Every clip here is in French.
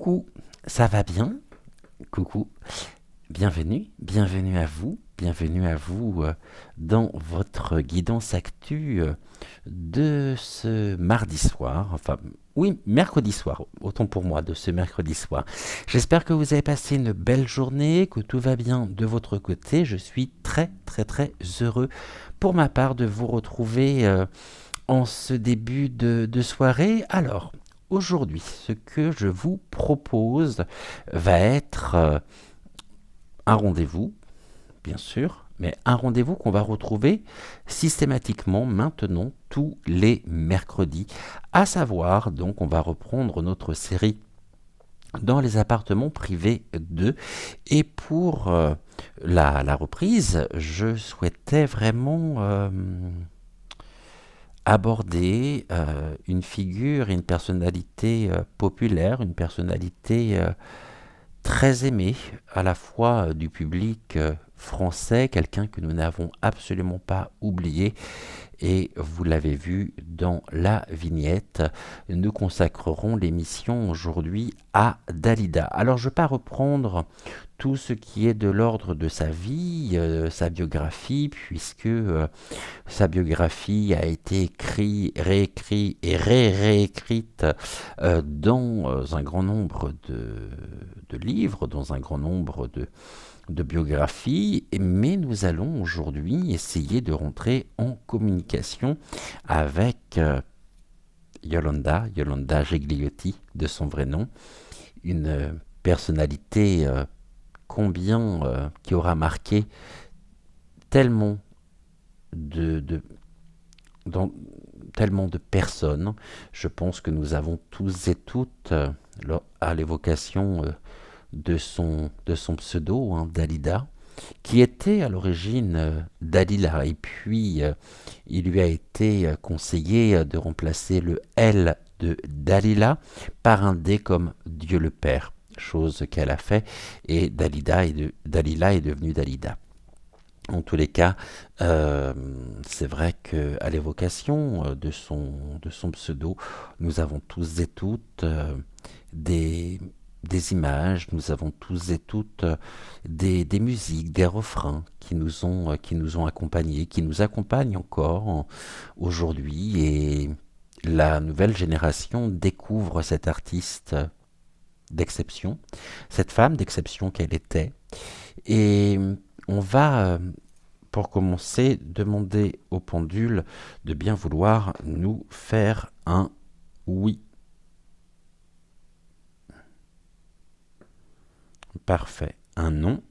Coucou, ça va bien? Coucou, bienvenue à vous dans votre guidance actu de ce mardi soir, enfin oui, mercredi soir, autant pour moi, de ce mercredi soir. J'espère que vous avez passé une belle journée, que tout va bien de votre côté. Je suis très heureux pour ma part de vous retrouver en ce début de soirée. Alors, aujourd'hui, ce que je vous propose va être un rendez-vous, bien sûr, mais un rendez-vous qu'on va retrouver systématiquement maintenant tous les mercredis. À savoir, donc, on va reprendre notre série dans les appartements privés 2. Et pour la reprise, je souhaitais vraiment aborder une figure et une personnalité populaire, une personnalité très aimée à la fois du public français, quelqu'un que nous n'avons absolument pas oublié. Et vous l'avez vu dans la vignette, nous consacrerons l'émission aujourd'hui à Dalida. Alors je ne vais pas reprendre tout ce qui est de l'ordre de sa vie, sa biographie, puisque sa biographie a été réécrite et réécrite dans un grand nombre de livres, dans un grand nombre de biographies, mais nous allons aujourd'hui essayer de rentrer en communication avec Yolanda Gigliotti, de son vrai nom, une personnalité qui aura marqué tellement de dans tellement de personnes. Je pense que nous avons tous et toutes, à l'évocation de son pseudo, Dalida, qui était à l'origine Dalila, et puis il lui a été conseillé de remplacer le L de Dalila par un D comme Dieu le Père, chose qu'elle a fait, et Dalila est devenue Dalida. En tous les cas, c'est vrai qu'à l'évocation de son pseudo, nous avons tous et toutes des images, nous avons tous et toutes des musiques, des refrains qui nous ont accompagnés, qui nous accompagnent encore aujourd'hui. Et la nouvelle génération découvre cette artiste d'exception, cette femme d'exception qu'elle était. Et on va, pour commencer, demander au pendule de bien vouloir nous faire un oui. Parfait. Un non.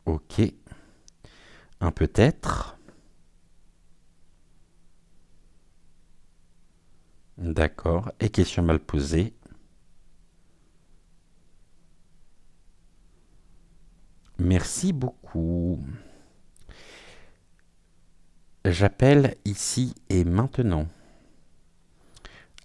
Ok. Un peut-être. D'accord. Et question mal posée. Merci beaucoup. J'appelle ici et maintenant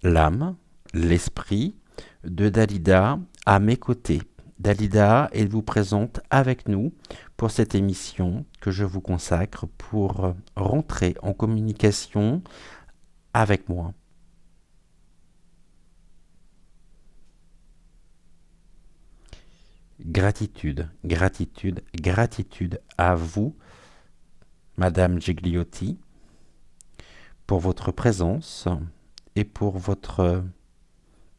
l'âme, l'esprit de Dalida à mes côtés. Dalida, elle vous présente avec nous pour cette émission que je vous consacre pour rentrer en communication avec moi. Gratitude à vous, Madame Gigliotti, pour votre présence et pour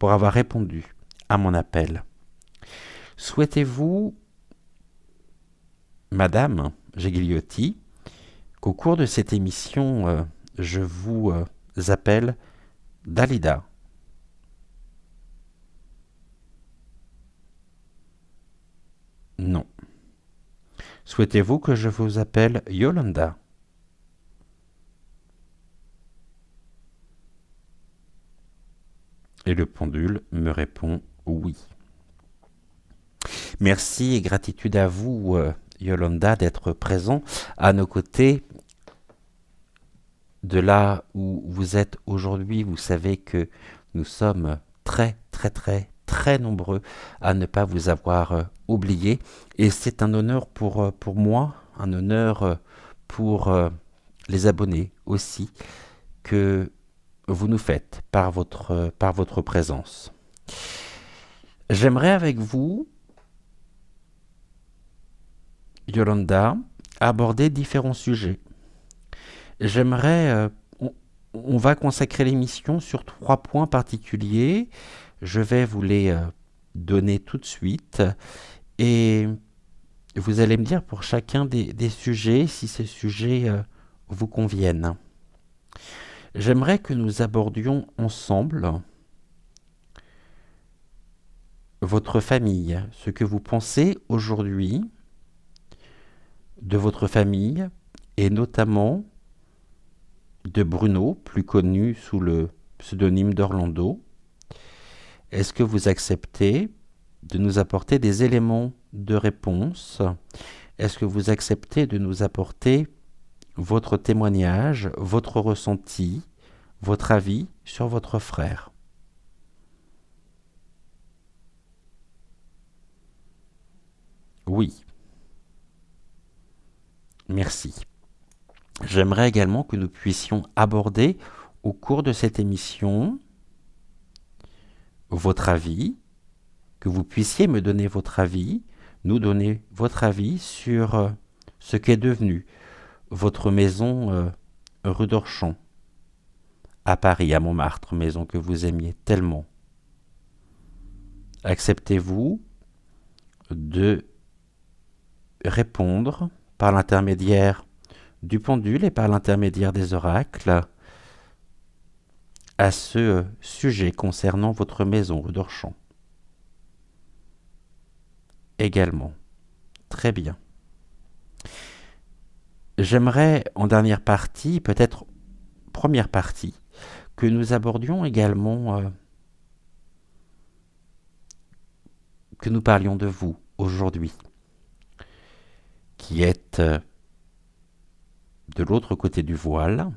avoir répondu à mon appel. Souhaitez-vous, Madame Gigliotti, qu'au cours de cette émission, je vous appelle Dalida? Non. Souhaitez-vous que je vous appelle Yolanda? Et le pendule me répond oui. Merci et gratitude à vous, Yolanda, d'être présent à nos côtés. De là où vous êtes aujourd'hui, vous savez que nous sommes très nombreux à ne pas vous avoir oublié. Et c'est un honneur pour moi, un honneur pour les abonnés aussi que vous nous faites par votre présence. J'aimerais avec vous, Yolanda, aborder différents sujets. On va consacrer l'émission sur 3 points particuliers. Je vais vous les donner tout de suite et vous allez me dire pour chacun des sujets si ces sujets vous conviennent. J'aimerais que nous abordions ensemble votre famille, ce que vous pensez aujourd'hui de votre famille et notamment de Bruno, plus connu sous le pseudonyme d'Orlando. Est-ce que vous acceptez de nous apporter des éléments de réponse? Est-ce que vous acceptez de nous apporter votre témoignage, votre ressenti, votre avis sur votre frère? Oui. Merci. J'aimerais également que nous puissions aborder au cours de cette émission votre avis, que vous puissiez me donner votre avis, nous donner votre avis sur ce qu'est devenu votre maison rue d'Orchamps, à Paris, à Montmartre, maison que vous aimiez tellement. Acceptez-vous de répondre par l'intermédiaire du pendule et par l'intermédiaire des oracles à ce sujet concernant votre maison rue d'Orchamps? Également. Très bien. J'aimerais en dernière partie, peut-être première partie, que nous abordions également, que nous parlions de vous aujourd'hui, qui êtes de l'autre côté du voile,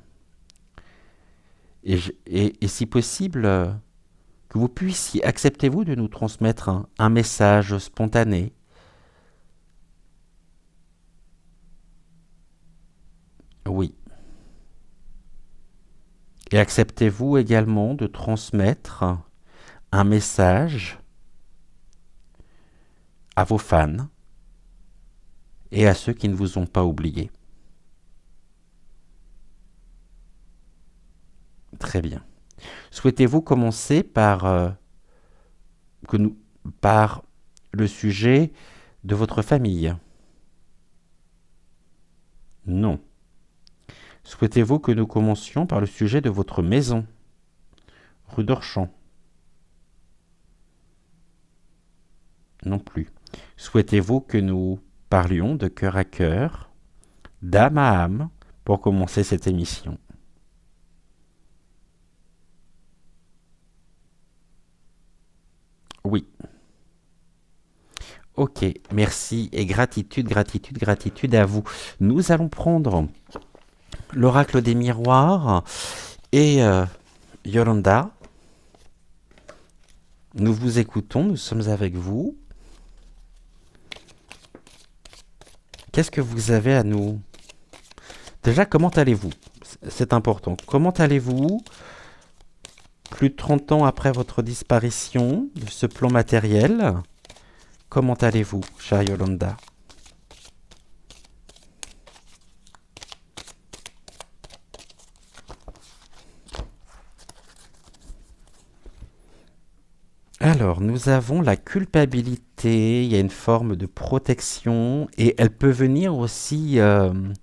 et si possible, que vous puissiez, acceptez-vous de nous transmettre un message spontané? Oui. Et acceptez-vous également de transmettre un message à vos fans et à ceux qui ne vous ont pas oublié? Très bien. Souhaitez-vous commencer par le sujet de votre famille? Non. Souhaitez-vous que nous commencions par le sujet de votre maison, rue d'Orchamps? Non plus. Souhaitez-vous que nous parlions de cœur à cœur, d'âme à âme, pour commencer cette émission? Oui. Ok, merci et gratitude, gratitude, gratitude à vous. Nous allons prendre l'oracle des miroirs et Yolanda, nous vous écoutons, nous sommes avec vous. Qu'est-ce que vous avez à nous... Déjà, comment allez-vous? C'est important. Comment allez-vous plus de 30 ans après votre disparition de ce plan matériel? Comment allez-vous, chère Yolanda? Alors, nous avons la culpabilité, il y a une forme de protection, et elle peut venir aussi... elle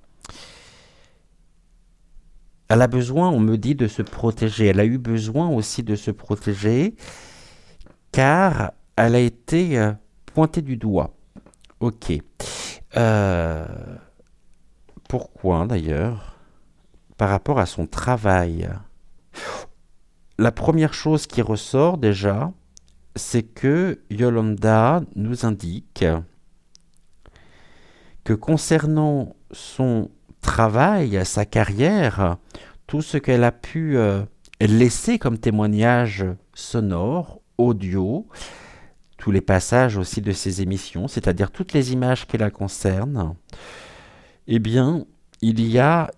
a besoin, on me dit, de se protéger. Elle a eu besoin aussi de se protéger, car elle a été pointée du doigt. Ok. Pourquoi, d'ailleurs? Par rapport à son travail. La première chose qui ressort, déjà, c'est que Yolanda nous indique que concernant son travail, sa carrière, tout ce qu'elle a pu laisser comme témoignage sonore, audio, tous les passages aussi de ses émissions, c'est-à-dire toutes les images qui la concernent, eh bien, il y a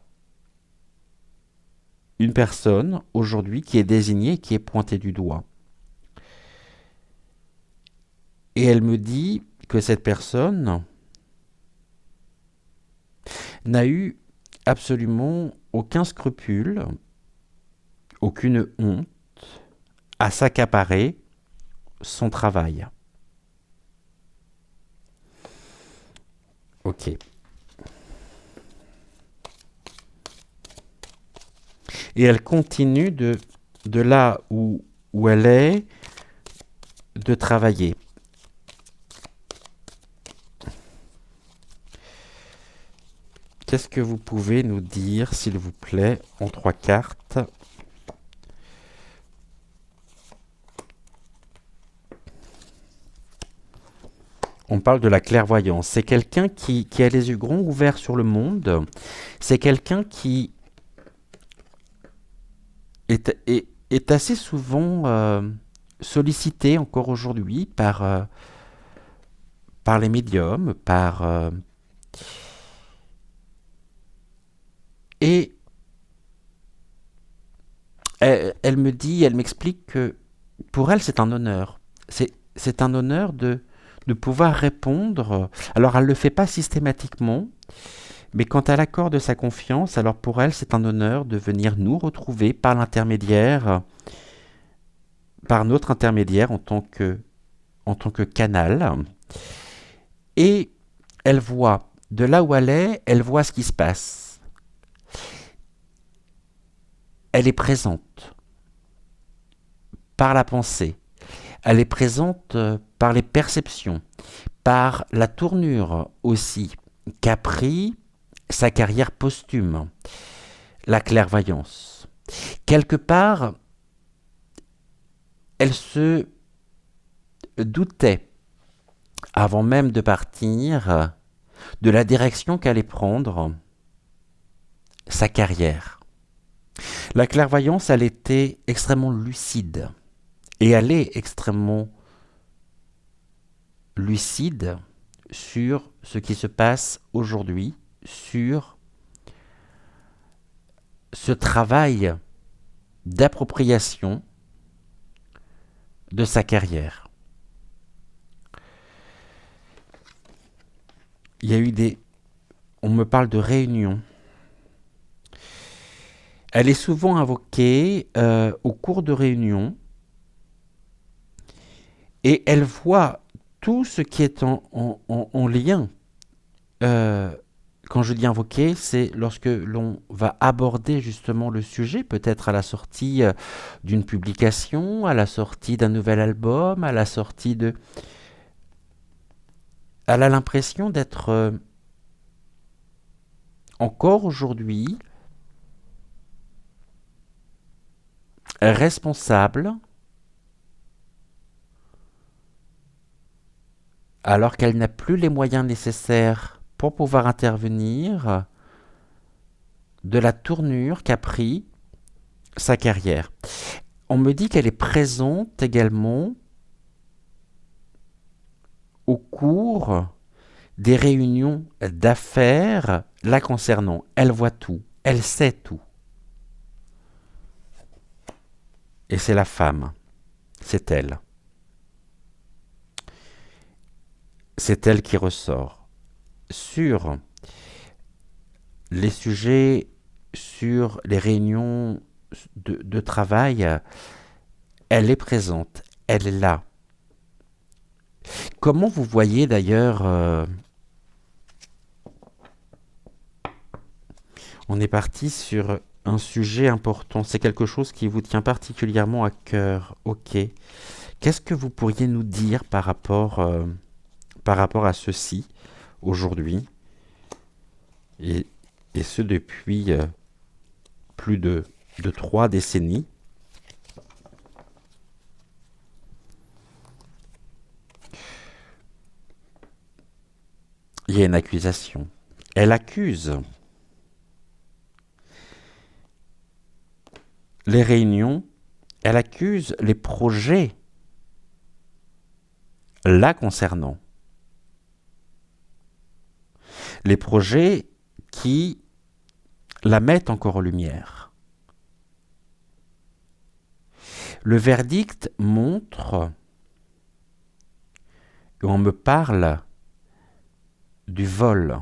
une personne aujourd'hui qui est désignée, qui est pointée du doigt. Et elle me dit que cette personne n'a eu absolument aucun scrupule, aucune honte à s'accaparer son travail. Ok. Et elle continue de là où elle est, de travailler. Qu'est-ce que vous pouvez nous dire, s'il vous plaît, en 3 cartes? On parle de la clairvoyance. C'est quelqu'un qui a les yeux grands ouverts sur le monde. C'est quelqu'un qui est assez souvent sollicité encore aujourd'hui par les médiums, et elle me dit, elle m'explique que pour elle, c'est un honneur. C'est un honneur de pouvoir répondre. Alors, elle ne le fait pas systématiquement, mais quand elle accorde sa confiance, alors pour elle, c'est un honneur de venir nous retrouver par notre intermédiaire en tant que canal. Et elle voit, de là où elle voit ce qui se passe. Elle est présente par la pensée. Elle est présente par les perceptions, par la tournure aussi qu'a pris sa carrière posthume, la clairvoyance. Quelque part, elle se doutait, avant même de partir, de la direction qu'allait prendre sa carrière. La clairvoyance, elle était extrêmement lucide. Et elle est extrêmement lucide sur ce qui se passe aujourd'hui, sur ce travail d'appropriation de sa carrière. Il y a eu on me parle de réunions. Elle est souvent invoquée au cours de réunions et elle voit tout ce qui est en lien. Quand je dis invoquer, c'est lorsque l'on va aborder justement le sujet, peut-être à la sortie d'une publication, à la sortie d'un nouvel album, à la sortie de... Elle a l'impression d'être encore aujourd'hui responsable, alors qu'elle n'a plus les moyens nécessaires pour pouvoir intervenir, de la tournure qu'a pris sa carrière. On me dit qu'elle est présente également au cours des réunions d'affaires la concernant. Elle voit tout, elle sait tout. Et c'est la femme, c'est elle. C'est elle qui ressort. Sur les sujets, sur les réunions de travail, elle est présente, elle est là. Comment vous voyez d'ailleurs, on est parti sur un sujet important, c'est quelque chose qui vous tient particulièrement à cœur. Ok. Qu'est-ce que vous pourriez nous dire par rapport à ceci aujourd'hui, et ce depuis plus de 3 décennies? Il y a une accusation. Elle accuse les réunions, elle accuse les projets la concernant. Les projets qui la mettent encore en lumière. Le verdict montre, et on me parle du vol.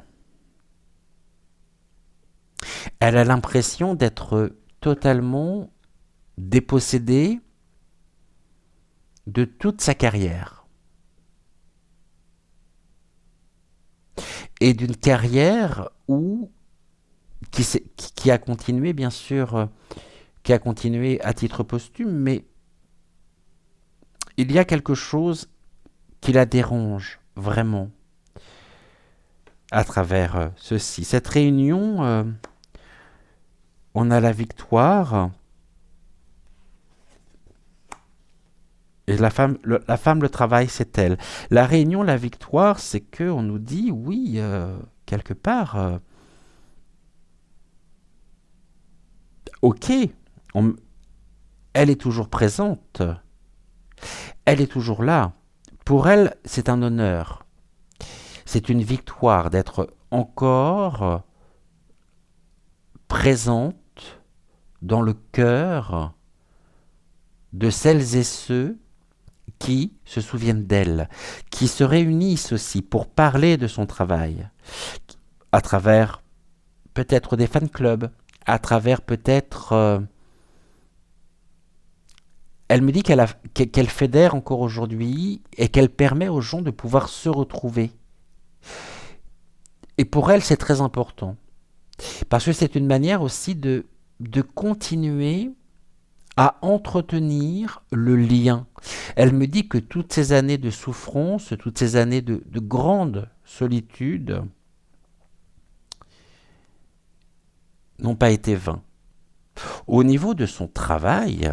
Elle a l'impression d'être totalement dépossédée de toute sa carrière. Et d'une carrière qui a continué, bien sûr, qui a continué à titre posthume, mais il y a quelque chose qui la dérange vraiment à travers ceci. Cette réunion, on a la victoire, et la femme, le travail, c'est elle. La réunion, la victoire, c'est que on nous dit, oui, quelque part, ok, elle est toujours présente, elle est toujours là. Pour elle, c'est un honneur, c'est une victoire d'être encore présente dans le cœur de celles et ceux qui se souviennent d'elle, qui se réunissent aussi pour parler de son travail, à travers peut-être des fan clubs, à travers peut-être... elle me dit qu'elle fédère encore aujourd'hui et qu'elle permet aux gens de pouvoir se retrouver. Et pour elle, c'est très important. Parce que c'est une manière aussi de continuer à entretenir le lien. Elle me dit que toutes ces années de souffrance, toutes ces années de grande solitude n'ont pas été vains. Au niveau de son travail,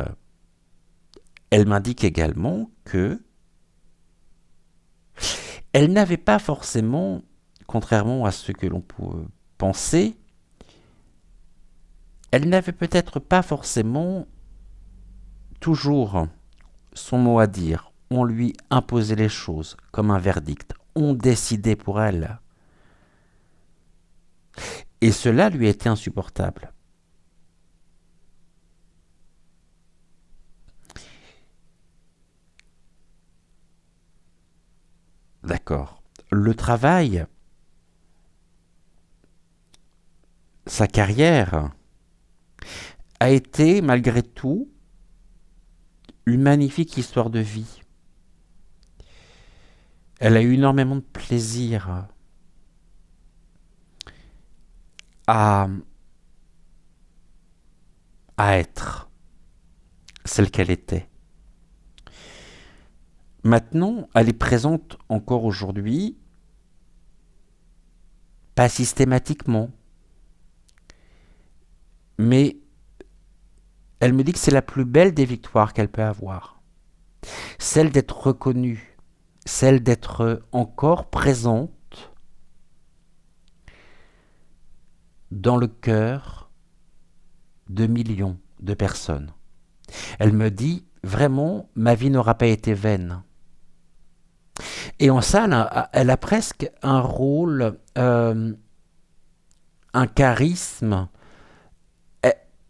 elle m'indique également que elle n'avait pas forcément, contrairement à ce que l'on peut penser, elle n'avait peut-être pas forcément toujours son mot à dire. On lui imposait les choses comme un verdict. On décidait pour elle. Et cela lui était insupportable. D'accord. Le travail, sa carrière, a été malgré tout une magnifique histoire de vie. Elle a eu énormément de plaisir à être celle qu'elle était. Maintenant, elle est présente encore aujourd'hui, pas systématiquement, mais elle me dit que c'est la plus belle des victoires qu'elle peut avoir. Celle d'être reconnue, celle d'être encore présente dans le cœur de millions de personnes. Elle me dit, vraiment, ma vie n'aura pas été vaine. Et en ça, elle a presque un rôle, un charisme.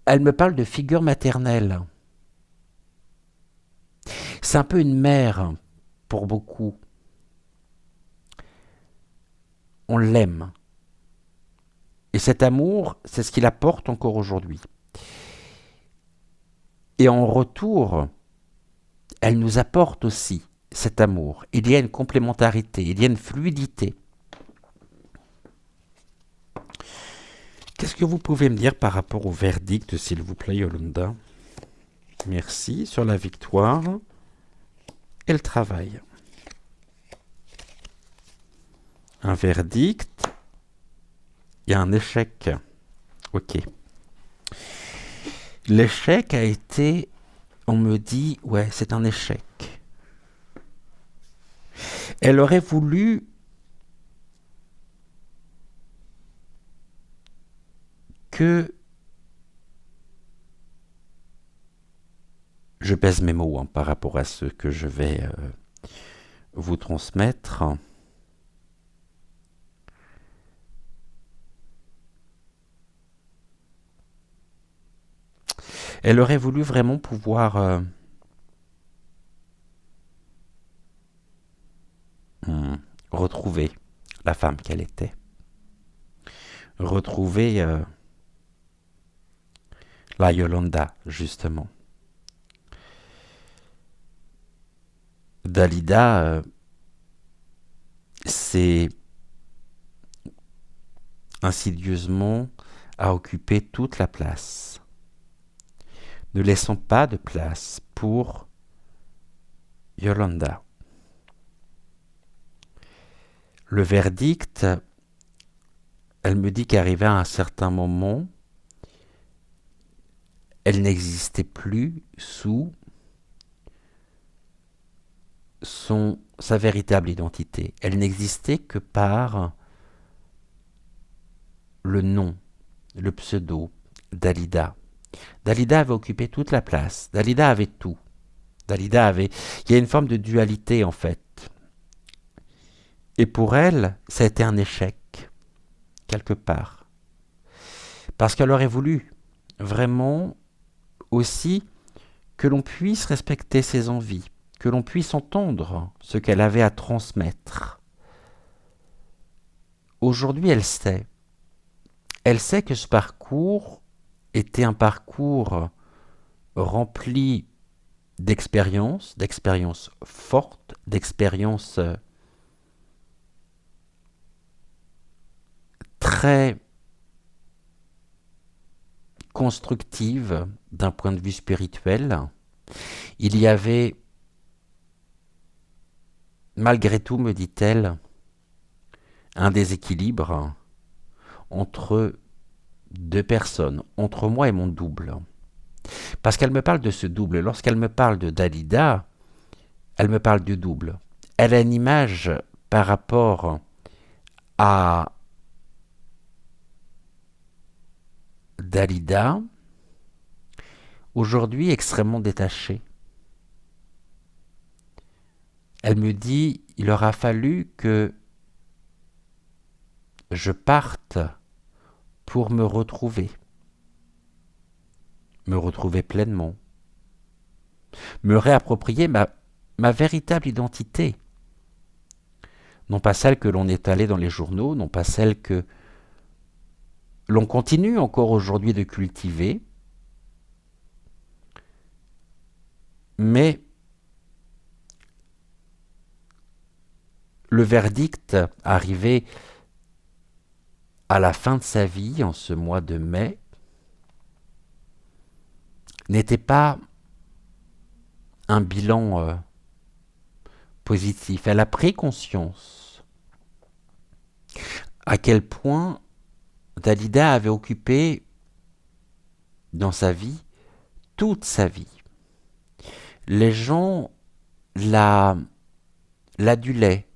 Elle me parle de figure maternelle. C'est un peu une mère pour beaucoup. On l'aime. Et cet amour, c'est ce qu'il apporte encore aujourd'hui. Et en retour, elle nous apporte aussi cet amour. Il y a une complémentarité, il y a une fluidité. Qu'est-ce que vous pouvez me dire par rapport au verdict, s'il vous plaît, Yolanda? Merci. Sur la victoire et le travail. Un verdict et un échec. Ok. L'échec a été, on me dit, ouais, c'est un échec. Elle aurait voulu que je pèse mes mots par rapport à ce que je vais vous transmettre. Elle aurait voulu vraiment pouvoir retrouver la femme qu'elle était, retrouver la Yolanda, justement. Dalida, c'est insidieusement à occuper toute la place. Ne laissons pas de place pour Yolanda. Le verdict, elle me dit qu'arrivé à un certain moment, elle n'existait plus sous sa véritable identité. Elle n'existait que par le nom, le pseudo, Dalida. Dalida avait occupé toute la place. Dalida avait tout. Dalida avait... Il y a une forme de dualité, en fait. Et pour elle, ça a été un échec, quelque part. Parce qu'elle aurait voulu vraiment aussi que l'on puisse respecter ses envies, que l'on puisse entendre ce qu'elle avait à transmettre. Aujourd'hui, elle sait. Elle sait que ce parcours était un parcours rempli d'expériences fortes, d'expériences très constructives d'un point de vue spirituel. Il y avait, malgré tout, me dit-elle, un déséquilibre entre deux personnes, entre moi et mon double. Parce qu'elle me parle de ce double. Lorsqu'elle me parle de Dalida, elle me parle du double. Elle a une image par rapport à Dalida, aujourd'hui extrêmement détachée. Elle me dit, il aura fallu que je parte pour me retrouver pleinement, me réapproprier ma véritable identité. Non pas celle que l'on étalait dans les journaux, non pas celle que l'on continue encore aujourd'hui de cultiver, mais le verdict arrivé à la fin de sa vie, en ce mois de mai, n'était pas un bilan positif. Elle a pris conscience à quel point Dalida avait occupé dans sa vie toute sa vie. Les gens l'adulaient,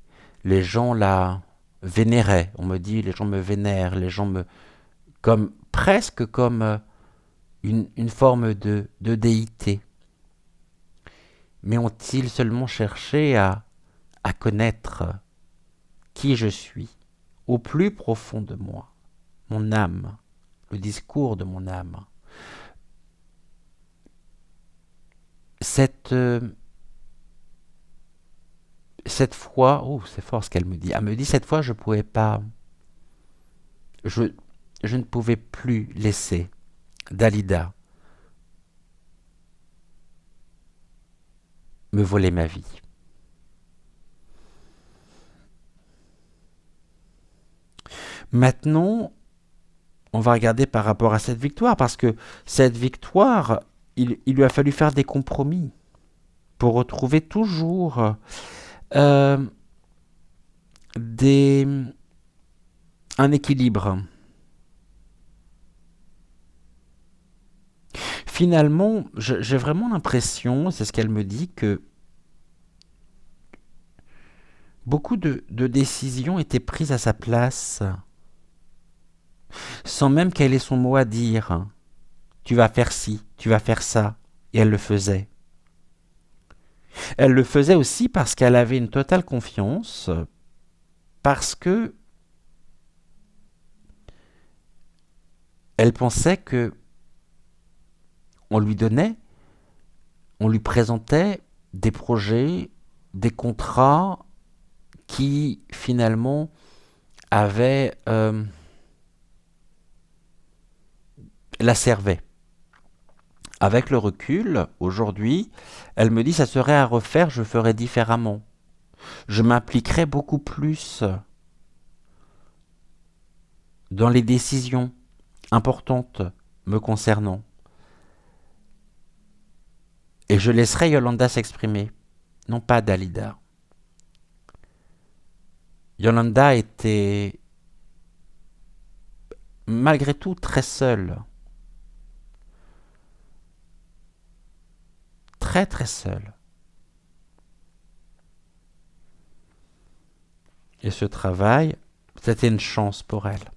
les gens la vénéraient. On me dit, les gens me vénèrent, les gens me... presque comme une forme de déité. Mais ont-ils seulement cherché à connaître qui je suis, au plus profond de moi, mon âme, le discours de mon âme. Cette fois, oh c'est fort ce qu'elle me dit, elle me dit cette fois je pouvais pas, je ne pouvais plus laisser Dalida me voler ma vie. Maintenant, on va regarder par rapport à cette victoire, parce que cette victoire, il lui a fallu faire des compromis pour retrouver toujours un équilibre. Finalement, j'ai vraiment l'impression, c'est ce qu'elle me dit, que beaucoup de décisions étaient prises à sa place, sans même qu'elle ait son mot à dire. Tu vas faire ci, tu vas faire ça. Et elle le faisait. Elle le faisait aussi parce qu'elle avait une totale confiance, parce que elle pensait que on lui présentait des projets, des contrats qui finalement avait la servait. Avec le recul, aujourd'hui, elle me dit ça serait à refaire, je ferais différemment. Je m'impliquerais beaucoup plus dans les décisions importantes me concernant. Et je laisserai Yolanda s'exprimer, non pas Dalida. Yolanda était malgré tout très seule. Très très seule. Et ce travail, c'était une chance pour elle.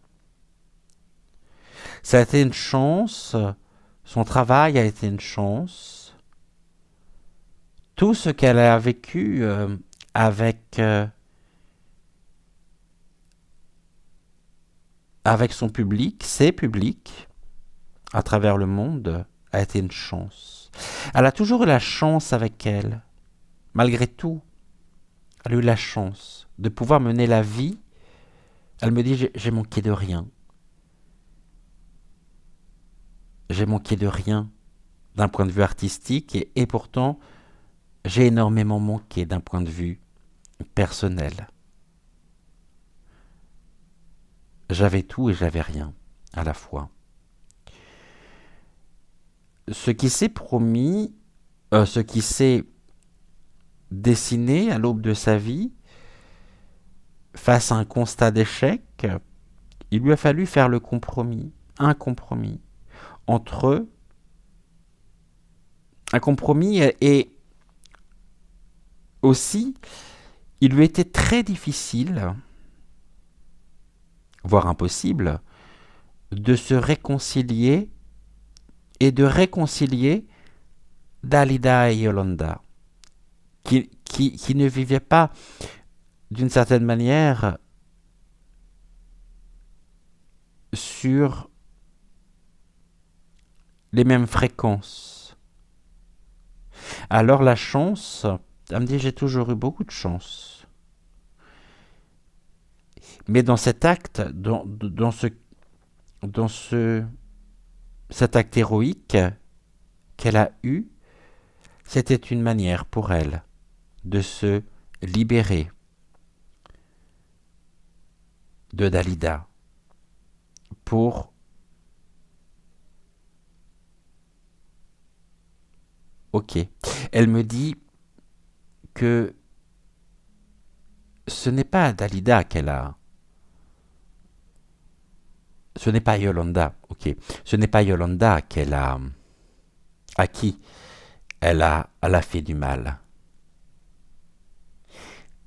Ça a été une chance, son travail a été une chance. Tout ce qu'elle a vécu avec, avec son public, ses publics, à travers le monde, a été une chance. Elle a toujours eu la chance avec elle, malgré tout. Elle a eu la chance de pouvoir mener la vie. Elle me dit, j'ai manqué de rien. J'ai manqué de rien d'un point de vue artistique et pourtant, j'ai énormément manqué d'un point de vue personnel. J'avais tout et j'avais rien à la fois. Ce qui s'est promis, ce qui s'est dessiné à l'aube de sa vie, face à un constat d'échec, il lui a fallu faire le compromis, un compromis entre un compromis et aussi, il lui était très difficile, voire impossible, de se réconcilier et de réconcilier Dalida et Yolanda, qui ne vivaient pas d'une certaine manière sur les mêmes fréquences. Alors la chance, elle me dit j'ai toujours eu beaucoup de chance. Mais dans cet acte, cet acte héroïque qu'elle a eu, c'était une manière pour elle de se libérer de Dalida pour ok. Elle me dit que ce n'est pas Dalida qu'elle a. Ce n'est pas Yolanda, ok. Ce n'est pas Yolanda qu'elle a. À qui elle a fait du mal.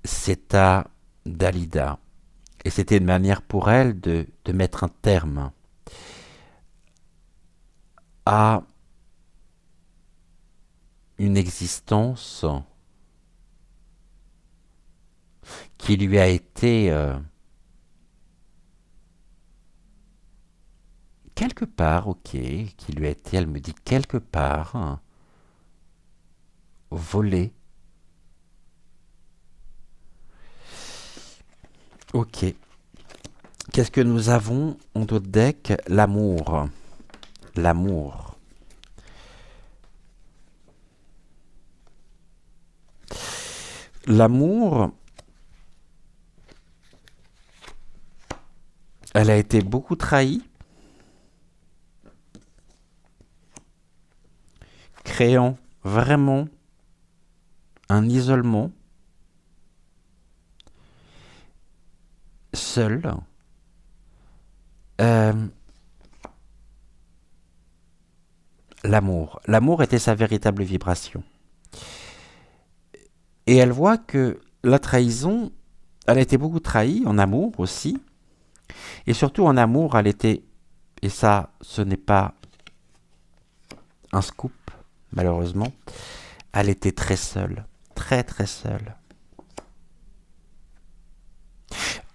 C'est à Dalida. Et c'était une manière pour elle de mettre un terme à une existence qui lui a été quelque part, ok, qui lui a été, elle me dit, quelque part volée. Ok. Qu'est-ce que nous avons en d'autres decks? L'amour. L'amour. L'amour, elle a été beaucoup trahie, créant vraiment un isolement, seul. L'amour. L'amour était sa véritable vibration. Et elle voit que la trahison, elle a été beaucoup trahie en amour aussi. Et surtout en amour, elle était, et ça, ce n'est pas un scoop, malheureusement, elle était très seule, très très seule.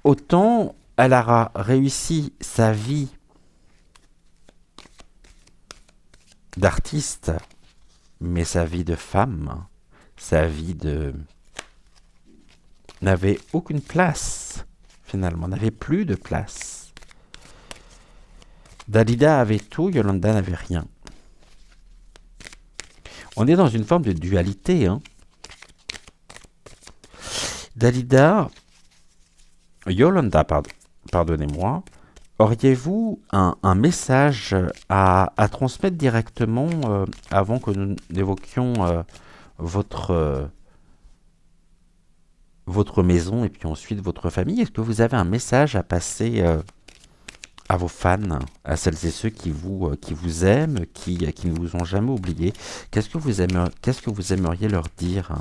Autant elle aura réussi sa vie d'artiste, mais sa vie de femme, sa vie de n'avait aucune place, finalement, n'avait plus de place. Dalida avait tout, Yolanda n'avait rien. On est dans une forme de dualité, hein. Dalida, Yolanda, pardonnez-moi, auriez-vous un message à transmettre directement avant que nous évoquions votre, votre maison et puis ensuite votre famille? Est-ce que vous avez un message à passer à vos fans, à celles et ceux qui vous aiment, qui ne vous ont jamais oublié? Qu'est-ce que vous aimeriez leur dire?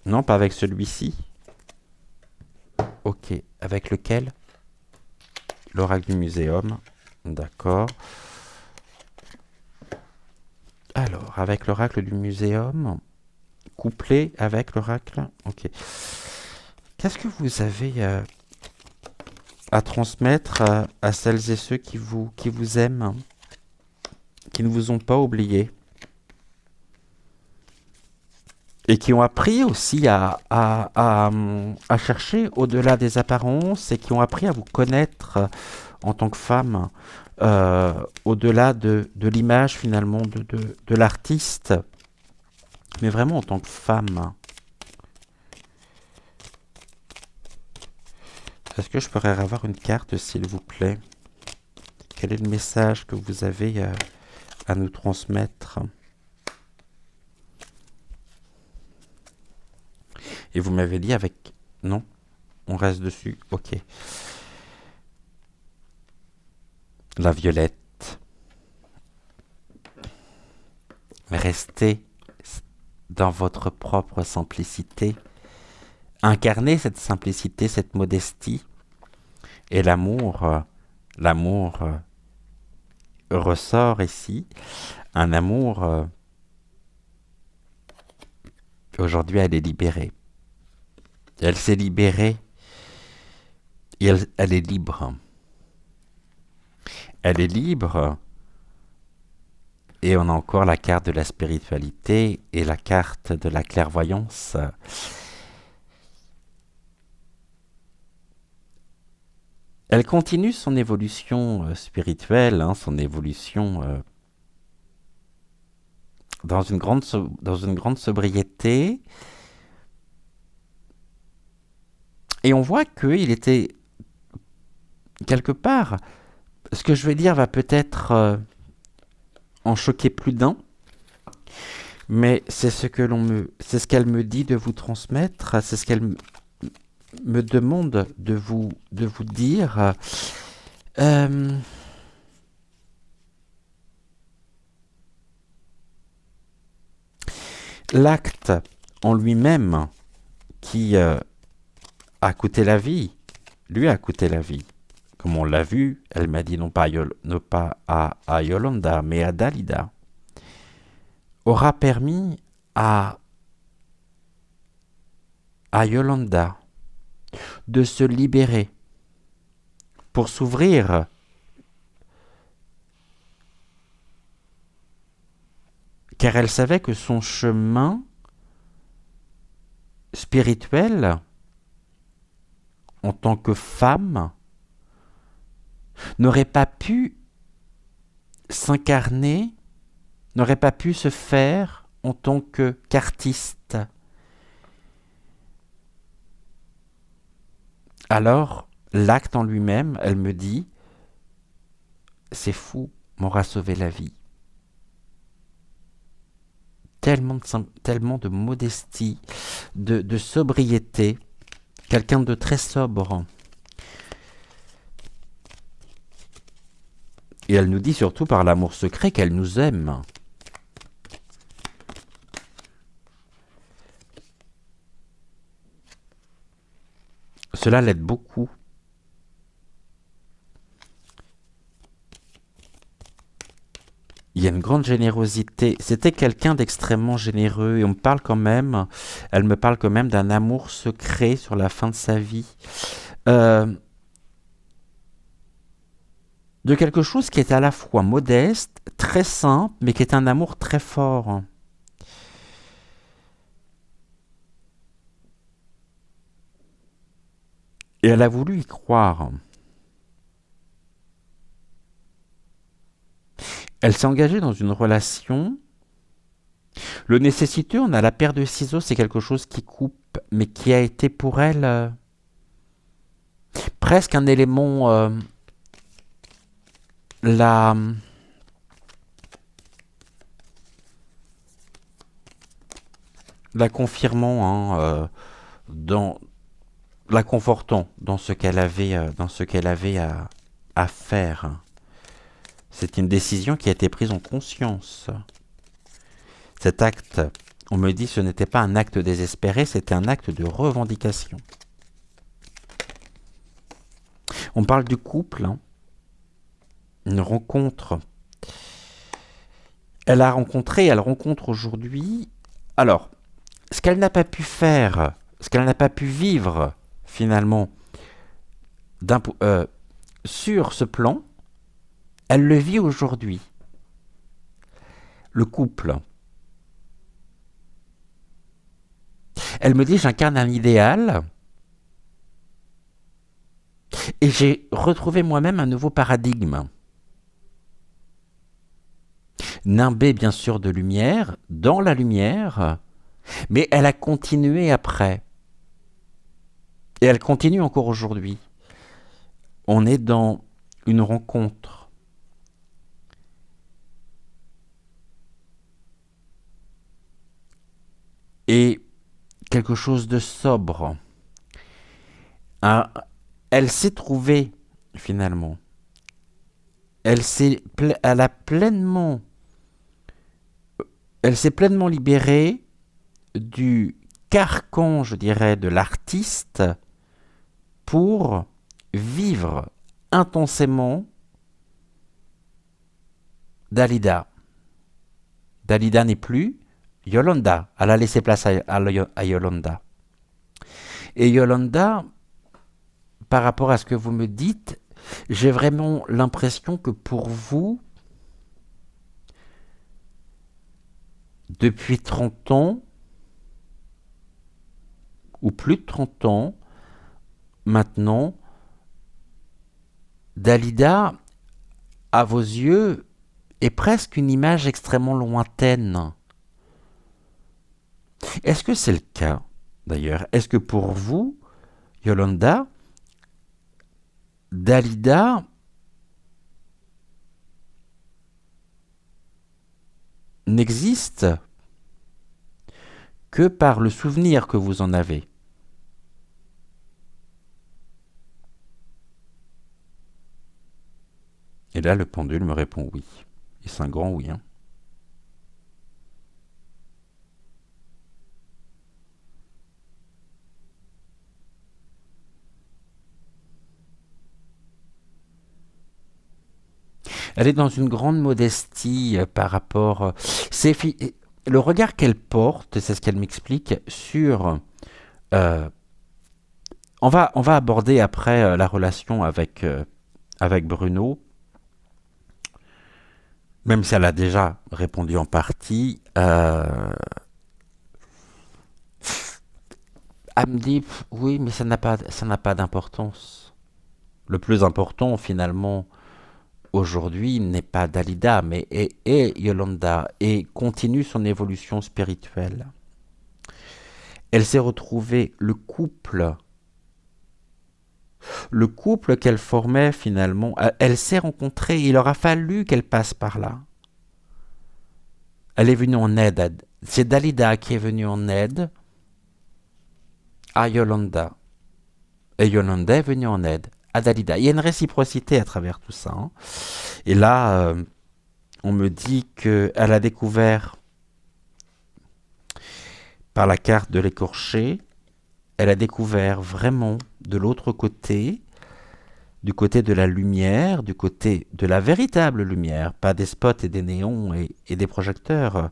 Non, pas avec celui-ci. Ok, avec lequel? L'oracle du muséum. D'accord. Alors, avec l'oracle du muséum, couplé avec l'oracle. Ok. Qu'est-ce que vous avez à transmettre à celles et ceux qui vous aiment, qui ne vous ont pas oublié et qui ont appris aussi à chercher au-delà des apparences et qui ont appris à vous connaître en tant que femme, au-delà de l'image finalement de l'artiste, mais vraiment en tant que femme. Est-ce que je pourrais avoir une carte, s'il vous plaît? Quel est le message que vous avez à nous transmettre? Et vous m'avez dit avec... Non? On reste dessus? Ok. La violette. Restez dans votre propre simplicité. Incarnez cette simplicité, cette modestie. Et l'amour ressort ici. Un amour... aujourd'hui, elle est libérée. Elle s'est libérée. Et elle est libre. Elle est libre. Et on a encore la carte de la spiritualité et la carte de la clairvoyance. Elle continue son évolution spirituelle, hein, son évolution dans une grande sobriété. Et on voit qu'il était quelque part... Ce que je vais dire va peut-être en choquer plus d'un, mais c'est ce qu'elle me dit de vous transmettre, c'est ce qu'elle me demande de vous dire. L'acte en lui-même qui a coûté la vie, lui a coûté la vie. Comme on l'a vu, elle m'a dit non pas à Yolanda, mais à Dalida, aura permis à Yolanda de se libérer pour s'ouvrir car elle savait que son chemin spirituel en tant que femme n'aurait pas pu s'incarner, n'aurait pas pu se faire en tant qu'artiste. Alors, l'acte en lui-même, elle me dit, c'est fou, m'aura sauvé la vie. Tellement de modestie, de sobriété, quelqu'un de très sobre. Et elle nous dit surtout par l'amour secret qu'elle nous aime. Cela l'aide beaucoup. Il y a une grande générosité. C'était quelqu'un d'extrêmement généreux et elle me parle quand même d'un amour secret sur la fin de sa vie. De quelque chose qui est à la fois modeste, très simple, mais qui est un amour très fort. Et elle a voulu y croire. Elle s'est engagée dans une relation. Le nécessiteux, on a la paire de ciseaux, c'est quelque chose qui coupe, mais qui a été pour elle presque un élément la, la confirmant, dans la confortant dans ce qu'elle avait à faire. C'est une décision qui a été prise en conscience. Cet acte, on me dit, ce n'était pas un acte désespéré, c'était un acte de revendication. On parle du couple, hein, une rencontre. Elle rencontre aujourd'hui. Alors, ce qu'elle n'a pas pu faire, ce qu'elle n'a pas pu vivre, finalement, sur ce plan, elle le vit aujourd'hui. Le couple. Elle me dit, j'incarne un idéal et j'ai retrouvé moi-même un nouveau paradigme. Nimbé, bien sûr, de lumière, dans la lumière, mais elle a continué après. Et elle continue encore aujourd'hui. On est dans une rencontre. Et quelque chose de sobre. Elle s'est trouvée, finalement. Elle s'est pleinement libérée du carcan, je dirais, de l'artiste pour vivre intensément Dalida. Dalida n'est plus Yolanda. Elle a laissé place à Yolanda. Et Yolanda, par rapport à ce que vous me dites, j'ai vraiment l'impression que pour vous, depuis 30 ans, ou plus de 30 ans, maintenant, Dalida, à vos yeux, est presque une image extrêmement lointaine. Est-ce que c'est le cas, d'ailleurs? Est-ce que pour vous, Yolanda, Dalida n'existe que par le souvenir que vous en avez? Et là, le pendule me répond oui. Et c'est un grand oui. Hein. Elle est dans une grande modestie par rapport... le regard qu'elle porte, c'est ce qu'elle m'explique, sur... on va aborder après la relation avec Bruno, même si elle a déjà répondu en partie. Elle me dit, oui, mais ça n'a pas d'importance. Le plus important, finalement, aujourd'hui, n'est pas Dalida, mais est Yolanda, et continue son évolution spirituelle. Elle s'est retrouvée le couple qu'elle formait finalement, elle s'est rencontrée, il aura fallu qu'elle passe par là. Elle est venue en aide, c'est Dalida qui est venue en aide à Yolanda. Et Yolanda est venue en aide à Dalida. Il y a une réciprocité à travers tout ça. Hein. Et là, on me dit qu'elle a découvert, par la carte de l'écorché, elle a découvert vraiment de l'autre côté, du côté de la lumière, du côté de la véritable lumière, pas des spots et des néons et des projecteurs.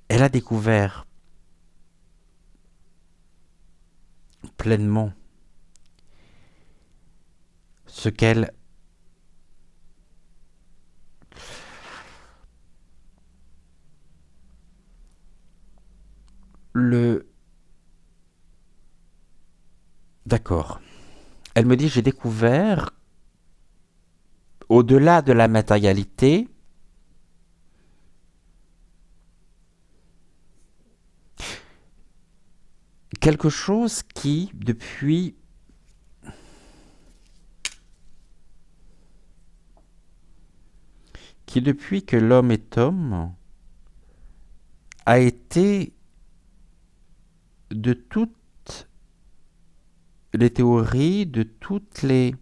Elle a découvert pleinement ce qu'elle D'accord. Elle me dit, j'ai découvert, au-delà de la matérialité, quelque chose qui depuis que l'homme est homme, a été de toutes les théories, de toutes les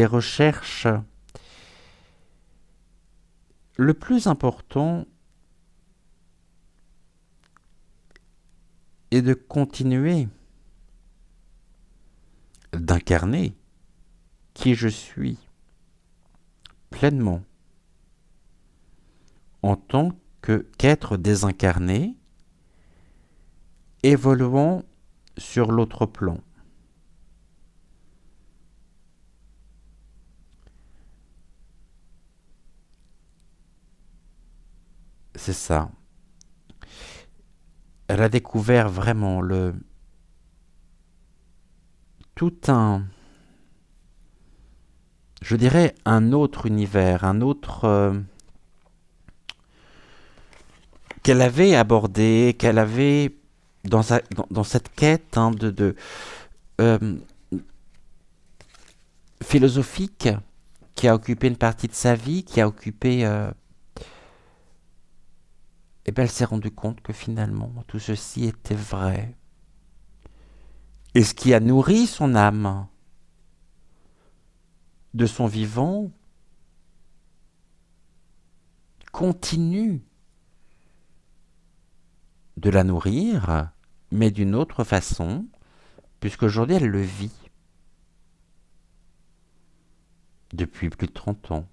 recherches, le plus important est de continuer d'incarner qui je suis pleinement en tant qu'être désincarné, évoluant sur l'autre plan. C'est ça. Elle a découvert vraiment tout je dirais un autre univers, un autre qu'elle avait abordé, qu'elle avait dans cette quête euh, philosophique qui a occupé une partie de sa vie, qui a occupé... et bien elle s'est rendue compte que finalement tout ceci était vrai. Et ce qui a nourri son âme de son vivant continue de la nourrir, mais d'une autre façon, puisqu'aujourd'hui elle le vit depuis plus de 30 ans.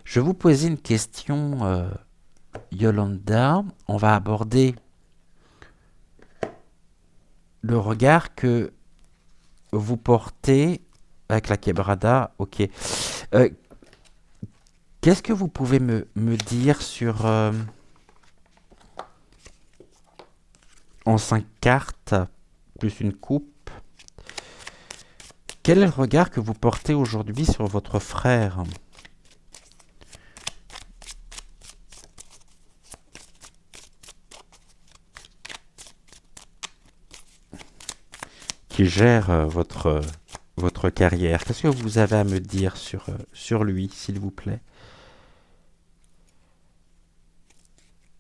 Je vais vous poser une question, Yolanda. On va aborder le regard que vous portez avec la quebrada. Ok. Euh, Qu'est-ce que vous pouvez me dire sur en 5 cartes plus une coupe? Quel est le regard que vous portez aujourd'hui sur votre frère qui gère votre carrière? Qu'est-ce que vous avez à me dire sur lui, s'il vous plaît?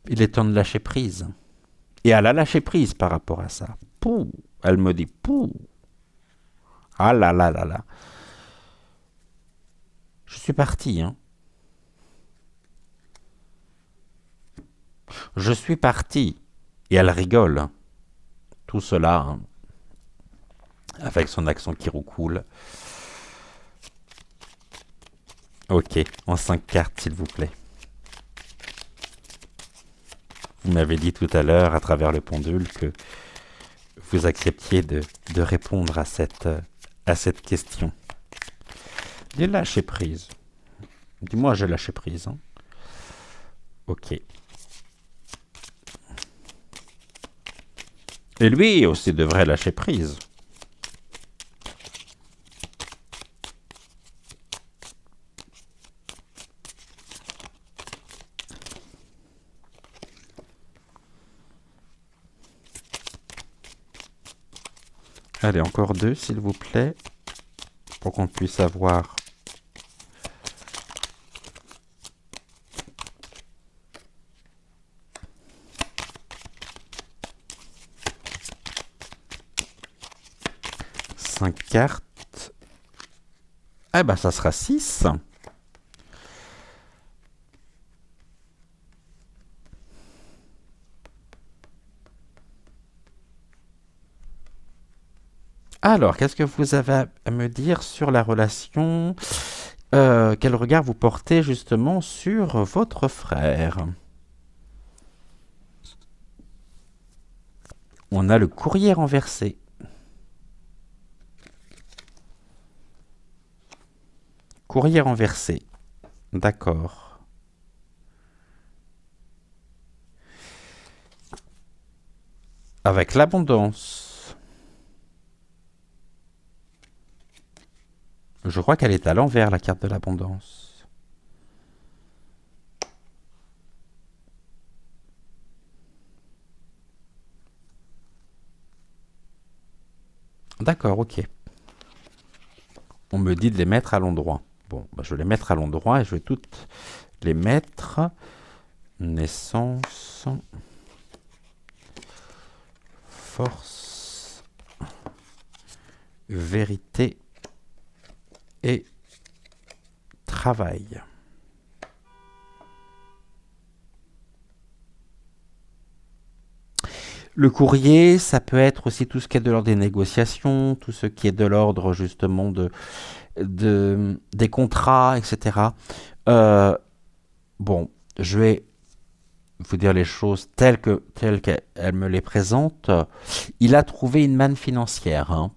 Il est temps de lâcher prise. Et elle a lâché prise par rapport à ça. Pouh. Elle me dit pouh. Ah là là là là. Je suis parti, hein. Je suis parti. Et elle rigole, hein. Tout cela, hein, avec son accent qui roucoule. Ok, en 5 cartes, s'il vous plaît. Vous m'avez dit tout à l'heure, à travers le pendule, que vous acceptiez de répondre à cette question. J'ai lâché prise. Dis-moi, j'ai lâché prise, hein. Ok. Et lui aussi devrait lâcher prise. Allez, encore 2, s'il vous plaît, pour qu'on puisse avoir... cinq cartes. Ah bah ça sera 6. Alors, qu'est-ce que vous avez à me dire sur la relation? Quel regard vous portez justement sur votre frère? On a le courrier renversé. Courrier renversé. D'accord. Avec l'abondance. Je crois qu'elle est à l'envers, la carte de l'abondance. D'accord, ok. On me dit de les mettre à l'endroit. Bon, bah, je vais les mettre à l'endroit et je vais toutes les mettre. Naissance, force, vérité et travail. Le courrier, ça peut être aussi tout ce qui est de l'ordre des négociations, tout ce qui est de l'ordre justement des contrats, etc. Euh, bon, je vais vous dire les choses telles qu'elle me les présente. Il a trouvé une manne financière, hein,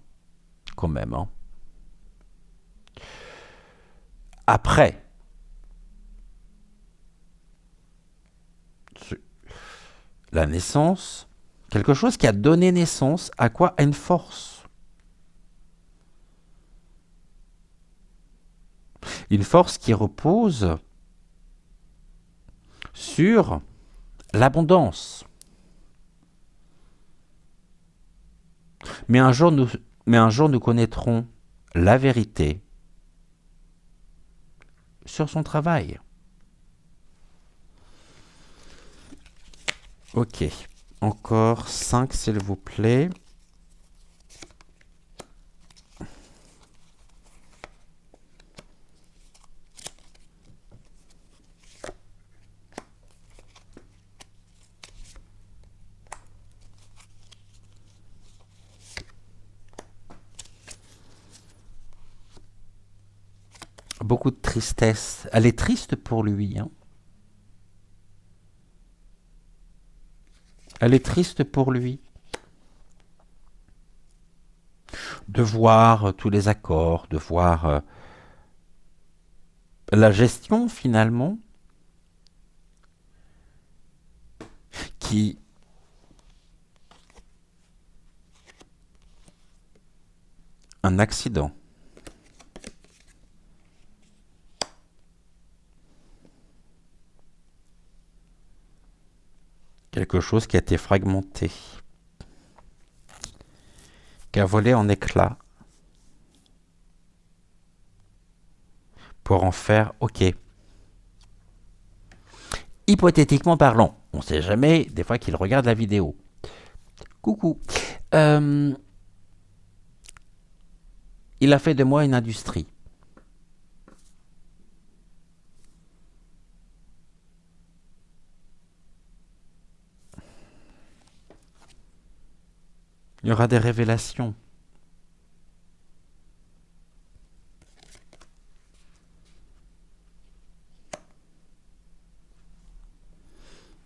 quand même. Hein. Après, la naissance, quelque chose qui a donné naissance à quoi? À une force. Une force qui repose sur l'abondance. Mais un jour, nous connaîtrons la vérité sur son travail. Ok. Encore 5, s'il vous plaît. Beaucoup de tristesse. Elle est triste pour lui. Hein. Elle est triste pour lui. De voir tous les accords, de voir la gestion finalement qui un accident. Quelque chose qui a été fragmenté, qui a volé en éclats pour en faire OK. Hypothétiquement parlant, on ne sait jamais, des fois qu'il regarde la vidéo. Coucou. Il a fait de moi une industrie. Il y aura des révélations.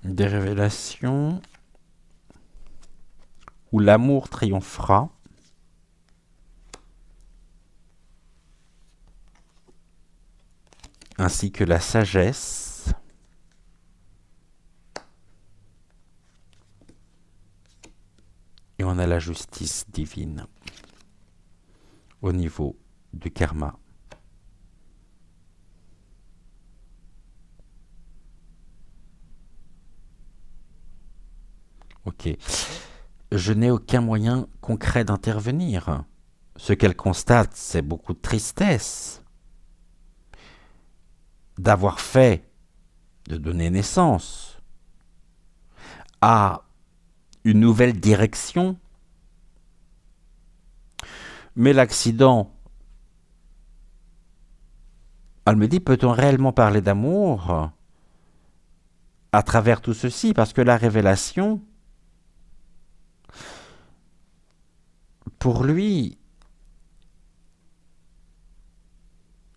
Des révélations où l'amour triomphera. Ainsi que la sagesse. Et on a la justice divine au niveau du karma. Ok. Je n'ai aucun moyen concret d'intervenir. Ce qu'elle constate, c'est beaucoup de tristesse d'avoir fait, de donner naissance à une nouvelle direction. Mais l'accident, elle me dit, peut-on réellement parler d'amour à travers tout ceci? Parce que la révélation, pour lui,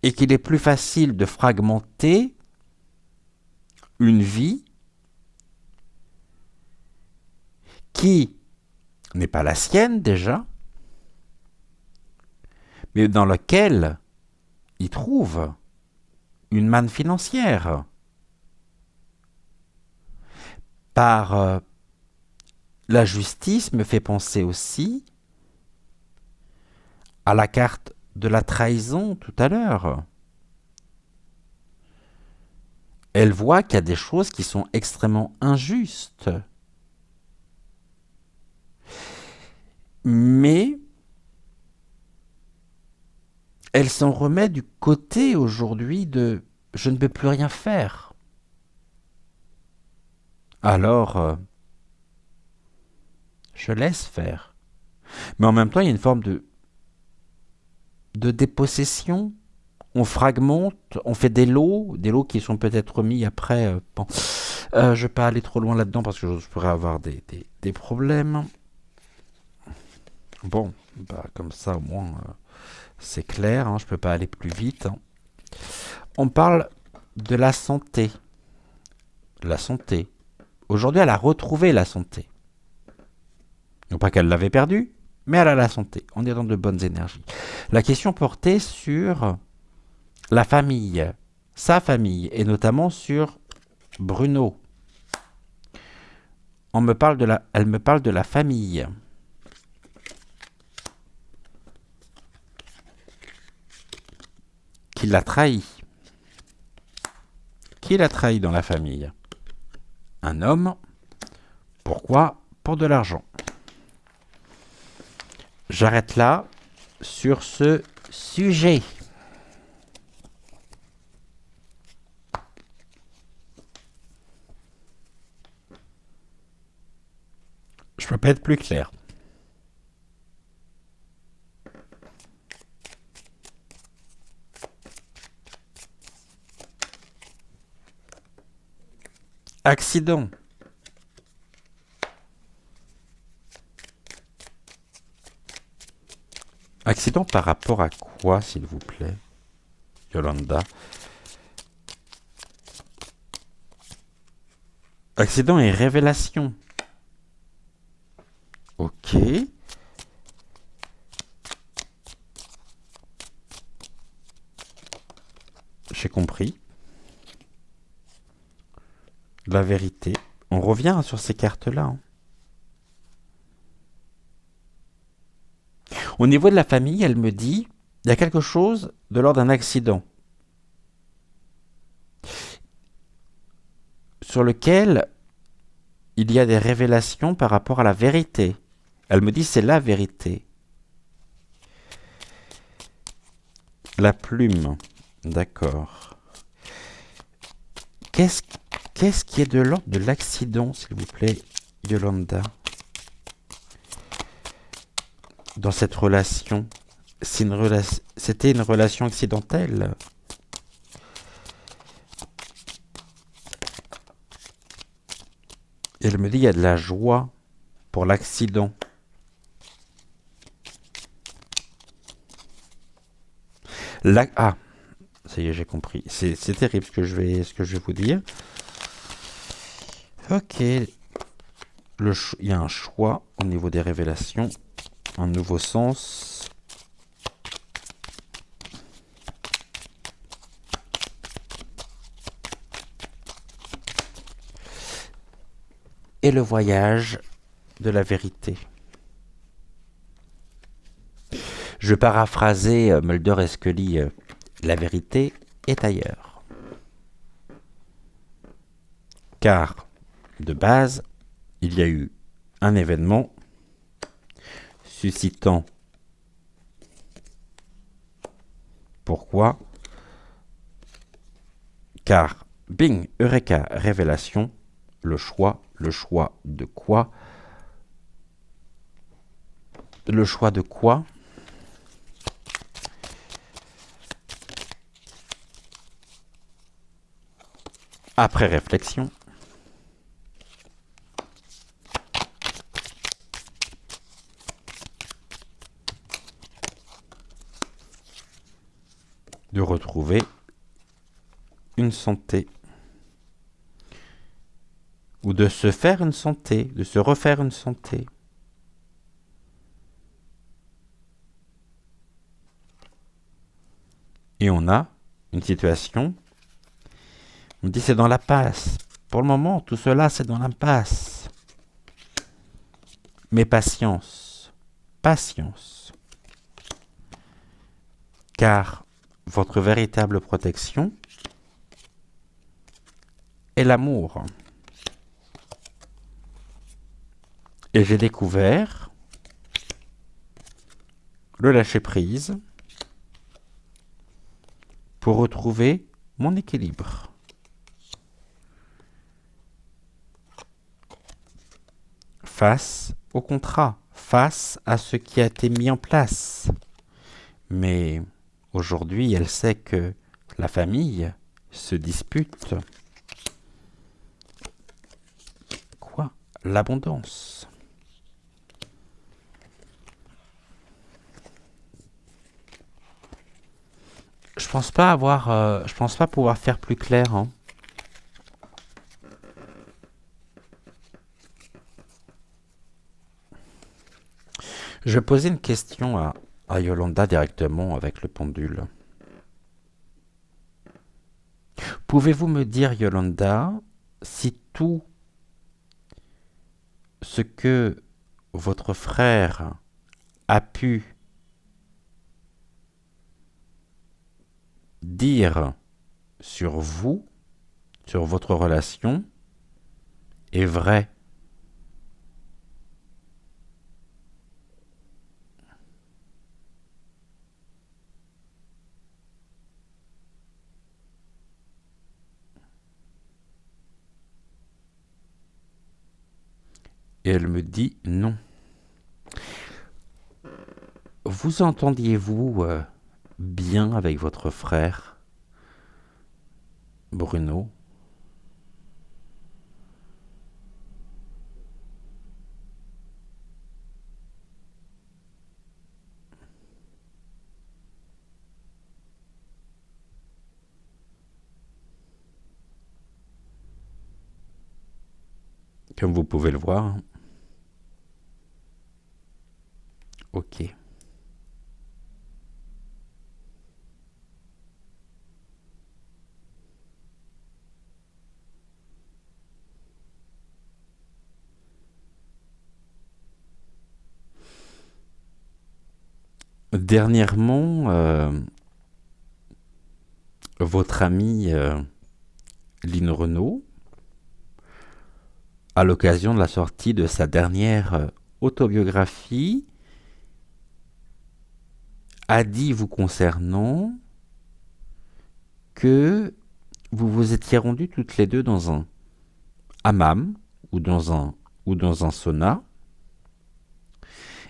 est qu'il est plus facile de fragmenter une vie qui n'est pas la sienne déjà, mais dans laquelle il trouve une manne financière par la justice me fait penser aussi à la carte de la trahison tout à l'heure. Elle voit qu'il y a des choses qui sont extrêmement injustes. Mais elle s'en remet du côté aujourd'hui de je ne peux plus rien faire. Alors, je laisse faire. Mais en même temps, il y a une forme de dépossession. On fragmente, on fait des lots qui sont peut-être remis après. Bon. Je ne vais pas aller trop loin là-dedans parce que je pourrais avoir des problèmes. Bon, bah, comme ça au moins c'est clair, hein, je ne peux pas aller plus vite. Hein. On parle de la santé. La santé. Aujourd'hui, elle a retrouvé la santé. Non pas qu'elle l'avait perdue, mais elle a la santé. On est dans de bonnes énergies. La question portait sur la famille, sa famille, et notamment sur Bruno. Elle me parle de la famille. Qui l'a trahi. Qui l'a trahi dans la famille? Un homme. Pourquoi? Pour de l'argent. J'arrête là sur ce sujet. Je peux pas être plus clair. Accident. Accident par rapport à quoi, s'il vous plaît, Yolanda? Accident et révélation. Ok. J'ai compris. La vérité. On revient sur ces cartes-là. Hein. Au niveau de la famille, elle me dit, il y a quelque chose de l'ordre d'un accident sur lequel il y a des révélations par rapport à la vérité. Elle me dit, c'est la vérité. La plume. D'accord. Qu'est-ce qui est de l'ordre de l'accident, s'il vous plaît, Yolanda? Dans cette relation, c'était une relation accidentelle. Et elle me dit, il y a de la joie pour l'accident. Ah, ça y est, j'ai compris. C'est terrible ce que je vais vous dire. Ok. Il y a un choix au niveau des révélations. Un nouveau sens. Et le voyage de la vérité. Je vais paraphraser Mulder et Scully. La vérité est ailleurs. Car, de base, il y a eu un événement suscitant. Pourquoi? Car, bing, eureka, révélation, le choix de quoi? Le choix de quoi? Après réflexion, de retrouver une santé. Ou de se faire une santé, de se refaire une santé. Et on a une situation, on dit c'est dans la passe. Pour le moment, tout cela c'est dans l'impasse. Mais patience, patience. car votre véritable protection est l'amour. Et j'ai découvert le lâcher-prise pour retrouver mon équilibre. Face au contrat, face à ce qui a été mis en place. Mais aujourd'hui, elle sait que la famille se dispute. Quoi? L'abondance. Je pense pas pouvoir faire plus clair, hein. Je posais une question à Yolanda directement avec le pendule. Pouvez-vous me dire, Yolanda, si tout ce que votre frère a pu dire sur vous, sur votre relation, est vrai? Et elle me dit non. Vous entendiez-vous bien avec votre frère, Bruno? Comme vous pouvez le voir. Ok. Dernièrement, votre ami Lynn Renault, à l'occasion de la sortie de sa dernière autobiographie, a dit vous concernant que vous vous étiez rendus toutes les deux dans un hammam ou dans un sauna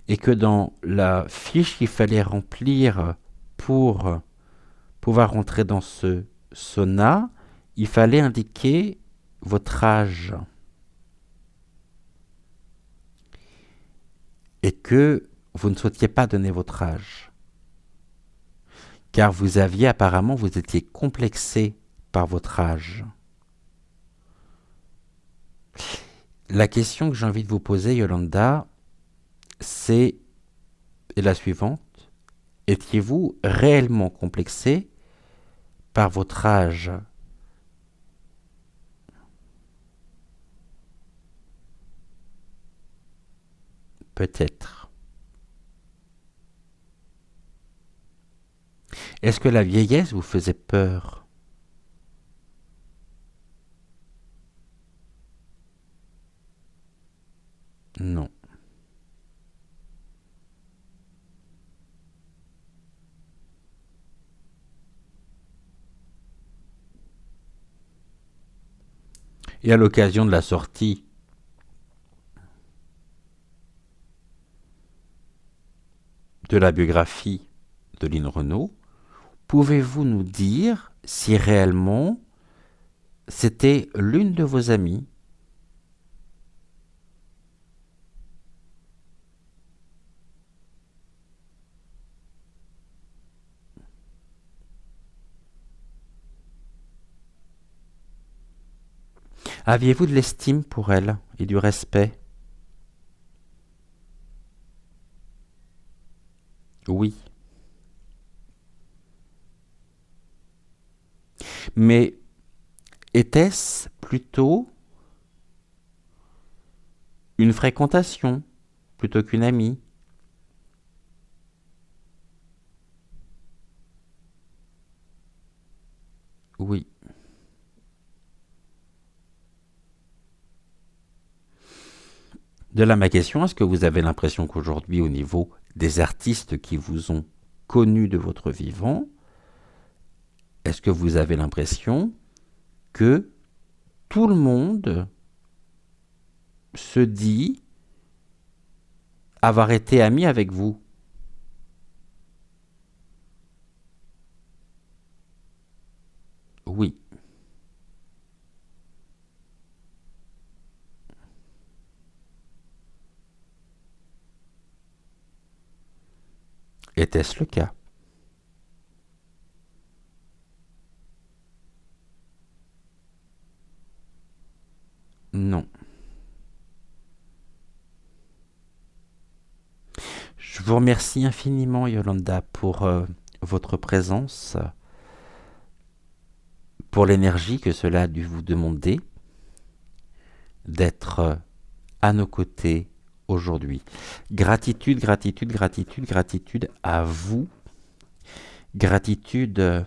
et que dans la fiche qu'il fallait remplir pour pouvoir rentrer dans ce sauna, il fallait indiquer votre âge et que vous ne souhaitiez pas donner votre âge car vous aviez apparemment, vous étiez complexé par votre âge. La question que j'ai envie de vous poser, Yolanda, est la suivante. Étiez-vous réellement complexé par votre âge? Peut-être. Est-ce que la vieillesse vous faisait peur? Non. Et à l'occasion de la sortie de la biographie de Lynn Renault, pouvez-vous nous dire si réellement c'était l'une de vos amies? Aviez-vous de l'estime pour elle et du respect? Oui. Mais était-ce plutôt une fréquentation plutôt qu'une amie? De là ma question, est-ce que vous avez l'impression qu'aujourd'hui, au niveau des artistes qui vous ont connu de votre vivant, est-ce que vous avez l'impression que tout le monde se dit avoir été ami avec vous? Oui. Était-ce le cas? Non. Je vous remercie infiniment, Yolanda, pour votre présence, pour l'énergie que cela a dû vous demander d'être à nos côtés aujourd'hui. Gratitude, gratitude, gratitude, gratitude à vous. Gratitude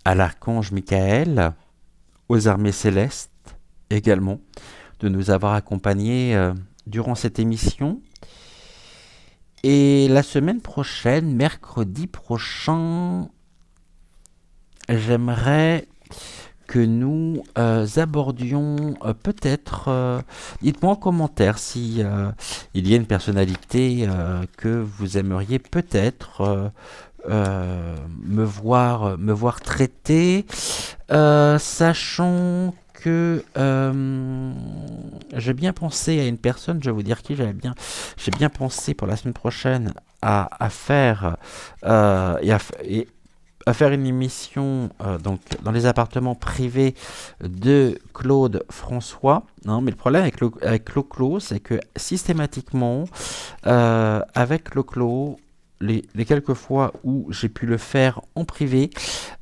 à l'archange Michael, aux armées célestes également, de nous avoir accompagnés durant cette émission. Et la semaine prochaine, mercredi prochain, j'aimerais que nous abordions peut-être, dites-moi en commentaire si il y a une personnalité que vous aimeriez peut-être me voir traiter, sachant que j'ai bien pensé à une personne, je vais vous dire qui j'ai bien pensé pour la semaine prochaine à faire à faire une émission donc dans les appartements privés de Claude François. Non, mais le problème avec Clo-Clo, c'est que systématiquement, avec Clo-Clo, les quelques fois où j'ai pu le faire en privé,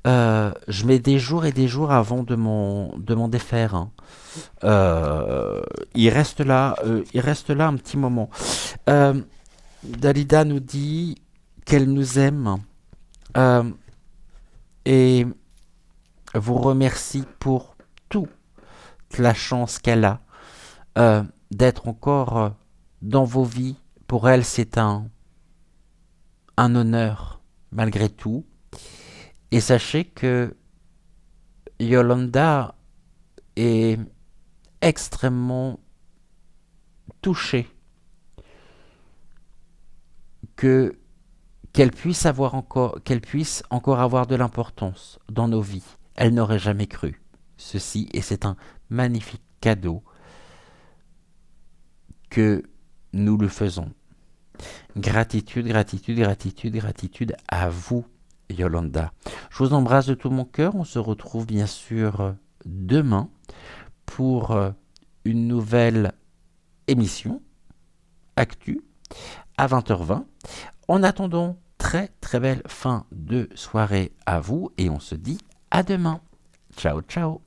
je mets des jours et des jours avant de m'en défaire. Hein. Il reste là un petit moment. Dalida nous dit qu'elle nous aime. Euh, et vous remercie pour toute la chance qu'elle a d'être encore dans vos vies. Pour elle, c'est un honneur malgré tout. Et sachez que Yolanda est extrêmement touchée qu'elle puisse encore avoir de l'importance dans nos vies. Elle n'aurait jamais cru ceci, et c'est un magnifique cadeau que nous lui faisons. Gratitude, gratitude, gratitude, gratitude à vous, Yolanda. Je vous embrasse de tout mon cœur. On se retrouve bien sûr demain pour une nouvelle émission Actu à 20h20. En attendant, très très belle fin de soirée à vous et on se dit à demain. Ciao ciao.